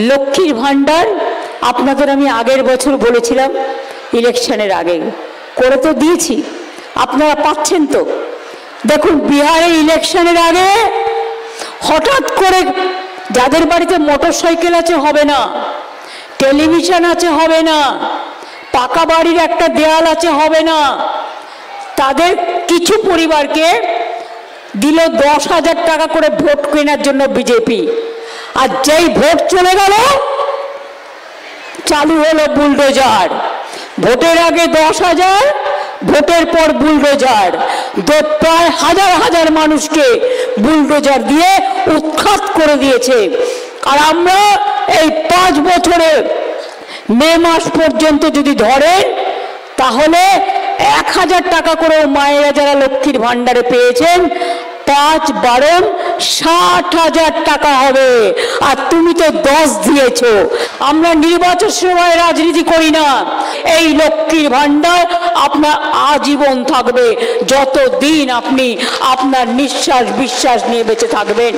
লক্ষ্মীর ভান্ডার আপনাদের আমি আগের বছর বলেছিলাম, ইলেকশনের আগে করে তো দিয়েছি, আপনারা পাচ্ছেন তো। দেখুন বিহারে ইলেকশনের আগে হঠাৎ করে যাদের বাড়িতে মোটরসাইকেল আছে হবে না, টেলিভিশন আছে হবে না, পাকা বাড়ির একটা দেয়াল আছে হবে না, তাদের কিছু পরিবারকে দিল 10,000 টাকা করে ভোট কেনার জন্য বিজেপি। আর যেই ভোট চলে গেল চালু হলো বুলডোজার। ভোটের আগে 10,000, ভোটের পর বুলডোজার। প্রায় হাজার হাজার মানুষকে বুলডোজার দিয়ে উৎখাত করে দিয়েছে। আর আমরা এই 5 বছরে মে মাস পর্যন্ত যদি ধরেন তাহলে 1,000 টাকা করে মায়েরা যারা লক্ষ্মীর ভান্ডারে পেয়েছেন 5 বারণ 60,000 টাকা হবে। আর তুমি তো 10 দিয়েছো। আমরা নির্বাচন সময় রাজনীতি করি না। এই লক্ষ্মীর ভান্ডার আপনার আজীবন থাকবে, যতদিন আপনি আপনার নিঃশ্বাস বিশ্বাস নিয়ে বেঁচে থাকবেন।